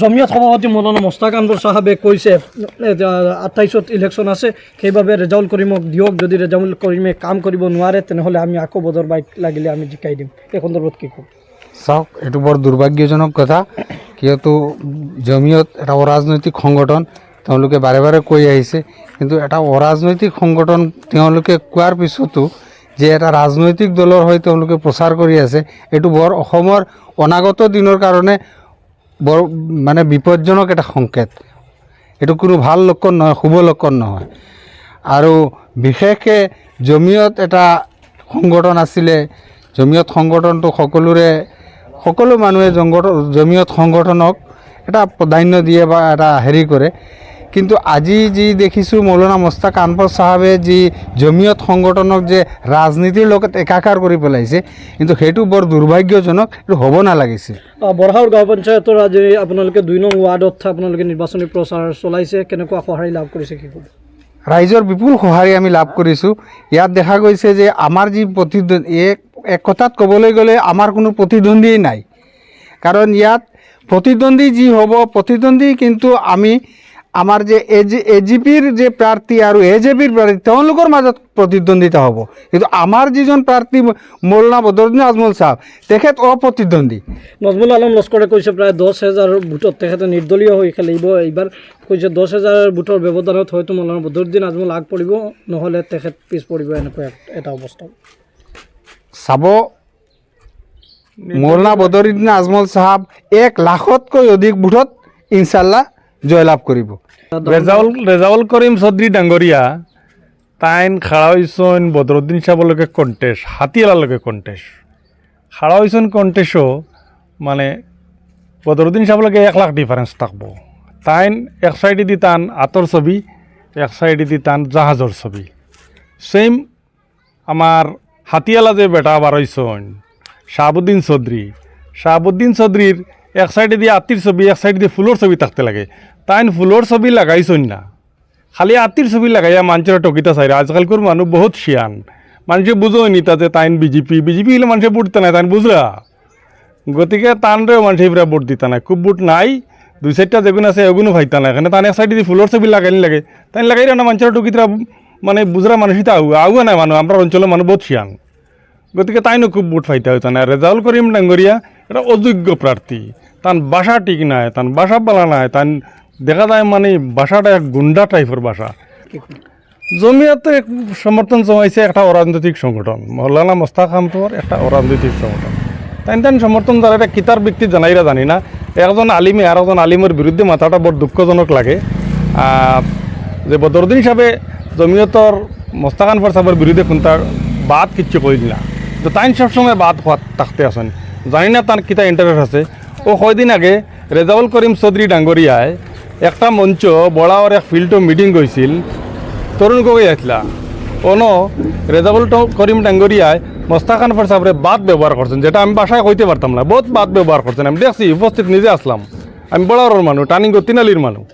জমিয়ত সভাপতি মৌলানা মোস্তাক আনবর সাহেবে কৈছে 28ত ইলেকশ্যন আছে, সেইভাবে ৰেজাউল কৰিমক দিয়ক। যদি ৰেজাউল কৰিমে কাম কৰিব নোৱাৰে তেনেহ'লে আমি আকৌ বদৰ বাইক লাগিলে আমি জিকাই দিম। এই সন্দৰ্ভত কি ক'ব? চাওক, এইটো বৰ দুৰ্ভাগ্যজনক কথা, কিয়তো জমিয়ত এটা অৰাজনৈতিক সংগঠন, তেওঁলোকে বাৰে বাৰে কৈ আহিছে। কিন্তু এটা অৰাজনৈতিক সংগঠন তেওঁলোকে কোৱাৰ পিছতো যে এটা ৰাজনৈতিক দলৰ হৈ তেওঁলোকে প্ৰচাৰ কৰি আছে, এইটো বৰ অসমৰ অনাগত দিনৰ কাৰণে বৰ মানে বিপদজনক এটা সংকেত। এইটো কোনো ভাল লক্ষণ নহয়, শুভ লক্ষণ নহয়। আৰু বিশেষকৈ জমিয়ত এটা সংগঠন আছিলে, জমিয়ত সংগঠনটো সকলো মানুহে জমিয়ত সংগঠনক এটা প্ৰাধান্য দিয়ে বা এটা হেৰি কৰে। কিন্তু আজি যি দেখিছোঁ মৌলানা মোস্তাক আনবৰ চাহাবে যি জমিয়ত সংগঠনক যে ৰাজনীতিৰ লগত একাকাৰ কৰি পেলাইছে, কিন্তু সেইটো বৰ দুৰ্ভাগ্যজনক, এইটো হ'ব নালাগিছিল। বৰহাউৰ গাঁও পঞ্চায়তৰ আজি আপোনালোকে 2 নং ৱাৰ্ডত আপোনালোকে নিৰ্বাচনী প্ৰচাৰ চলাইছে, কেনেকুৱা সঁহাৰি লাভ কৰিছে কি ক'ব? ৰাইজৰ বিপুল সঁহাৰি আমি লাভ কৰিছোঁ। ইয়াত দেখা গৈছে যে আমাৰ যি এক কথাত ক'বলৈ গ'লে আমাৰ কোনো প্ৰতিদ্বন্দ্বীয়ে নাই। কাৰণ ইয়াত প্ৰতিদ্বন্দ্বী যি হ'ব, প্ৰতিদ্বন্দ্বী কিন্তু আমাৰ যে এজিপিৰ যে প্ৰাৰ্থী আৰু এজেপিৰ প্ৰাৰ্থী তেওঁলোকৰ মাজত প্ৰতিদ্বন্দ্বিতা হ'ব। কিন্তু আমাৰ যিজন প্ৰাৰ্থী মৌলানা বদৰুদ্দিন আজমল চাহাব, তেখেত অপ্ৰতিদ্বন্দ্বী। নজমুল আলম লস্কৰে কৈছে প্ৰায় 10,000 ভোটত তেখেতে নিৰ্দলীয় হৈ খেলিব। এইবাৰ কৈছে 10,000 ভোটৰ ব্যৱধানত হয়তো মৌলানা বদৰুদ্দিন আজমল আগ পৰিব, নহ'লে তেখেত পিছ পৰিব, এনেকুৱা এটা অৱস্থা। চাব, মৌলানা বদৰুদ্দিন আজমল চাহাব 1 লাখতকৈ অধিক ভোটত ইনশাল্লাহ জয়লাভ কৰিব। ৰেজাউল কৰিম চৌধুৰী ডাঙৰীয়া তাইন খাৰা হৈছেন বদৰুদ্দিন চাহাবলৈকে কণ্টেষ্ট, হাতীয়ালালৈকে কণ্টেষ্ট। খাৰা হৈছেন কণ্টেষ্টও মানে বদৰুদ্দিন চাহাবলৈকে 1 লাখ ডিফাৰেঞ্চ থাকব। তাইন এক সাইডেদি টান আঁতৰ ছবি, এক সাইডেদি টান জাহাজৰ ছবি। সেম আমার হাতিয়ালা যে বেটা বারইছেন শাহাবুদ্দিন চৌধুরীর এক সাইডে দিয়ে আত্মীর ছবি, এক সাইডে দিয়ে ফুলোর ছবি থাকতে লাগে। তাইন ফুলোর ছবি লাগাইছেন না, খালি আত্মীর ছবি লাগাইয়া মানুষের টকিতা চাইরে। আজকালকার মানুষ বহুত শিয়ান, মানুষে বুঝোই নি তাতে তাইন বিজেপি হলে মানুষে ভোট দিতে নাই, তাইন বুঝরা। গতিকে তানরেও মানুষে এবার ভোট দিতে নাই, খুব ভোট নাই, 2-4টা যেগুন আছে এগুলো ভাইতা না। এখানে তান এক সাইডে দিয়ে ফুলোর ছবি লাগাইনি লাগে, তাইন লাগাই না মানুষের টকিতরা মানে বুঝরা মানুষই তো আগুয়া নাই মানুষ, আমরা অঞ্চলের মানুষ বহুত শিয়ান। গতিকে তাইনও খুব ভোট ফাইতে হইতো না। রেজাউল করিম ডাঙ্গরিয়া এটা অযোগ্য প্রার্থী, তান বাসা ঠিক নাই, তান বাসা বালা নাই, তান দেখা যায় মানে বাসাটা এক গুন্ডা টাইপের বাসা। জমিয়াতে সমর্থন জমাইছে একটা অরাজনৈতিক সংগঠন, মৌলানা মোস্তাক আনবর একটা অরাজনৈতিক সংগঠন। তাই সমর্থন যারা এটা কিতার ব্যক্তি জানাইরা জানি না, একজন আলিমে আর একজন আলিমের বিরুদ্ধে মাথাটা বড় দুঃখজনক লাগে। যে বদরুদ্দিন সাহেবে জমিয়তর মোস্তাক আনবর সাহেবের বিরুদ্ধে কোনটা বাদ কিচ্ছু করি না, তো তাই সবসময় বাদ থাকতে আসেন, জানি না তার কিতা ইন্টারেস্ট আছে। ও কয়দিন আগে রেজাউল করিম চৌধুরী ডাঙ্গরিয়ায় একটা মঞ্চ বড়াওয়ার এক ফিল্ডও মিটিং করছিল, তরুণ গগৈ আসলা কোনো রেজাউল করিম ডাঙ্গরিয়ায় মোস্তাক আনবর সাহেবরে বাদ ব্যবহার করছেন, যেটা আমি বাসায় কইতে পারতাম না। বহুত বাদ ব্যবহার করছেন, আমি দেখছি, উপস্থিত নিজে আসলাম। আমি বড়াওয়ার মানুষ, টানিং তিনালির মানুষ।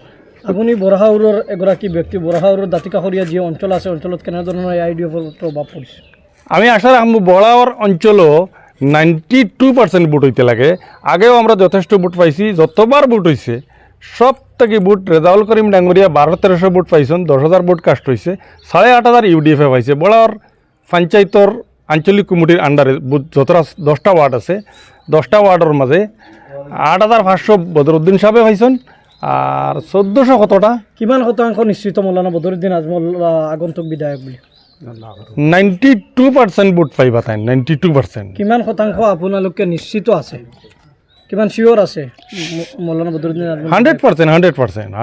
আপুনি বৰহাউৰৰ এগৰাকী ব্যক্তি, বৰহাউৰৰ দাঁতিকাষৰীয়া যি অঞ্চল আছে, অঞ্চলত কেনেধৰণৰ আইডিয়া প্ৰভাৱ পৰিছে? আমি আশা রাখবো বড়াওয়ার অঞ্চলও 92% ভোট হইতে লাগে। আগেও আমরা যথেষ্ট ভোট পাইছি, যতবার ভোট হয়েছে সব থেকে ভোট রেজাউল করিম ডাঙ্গরিয়া 1200-1300 ভোট পাইছেন, 10,000 ভোট কাস্ট হয়েছে, 8,500 ইউডিএফে পাইছে। বড়াওয়ার পঞ্চায়েতর আঞ্চলিক কমিটির আন্ডারে যতটা 10টা ওয়ার্ড আছে, 10টা ওয়ার্ডের মাঝে 8,500 বদরুদ্দিন সাহেবে পাইছেন, আর 1400 কতটা। কিমান শতাংশ নিশ্চিত মৌলানা বদৰুদ্দিন আজমল আগন্তুক বিধায়ক বুলি? 92% ভোট পাইবা তাই, 92%। কিমান শতাংশ আপোনালোকে নিশ্চিত আছে, কিমান চিয়'ৰ আছে মৌলানা বদৰুদ্দিন আজমল? 100%।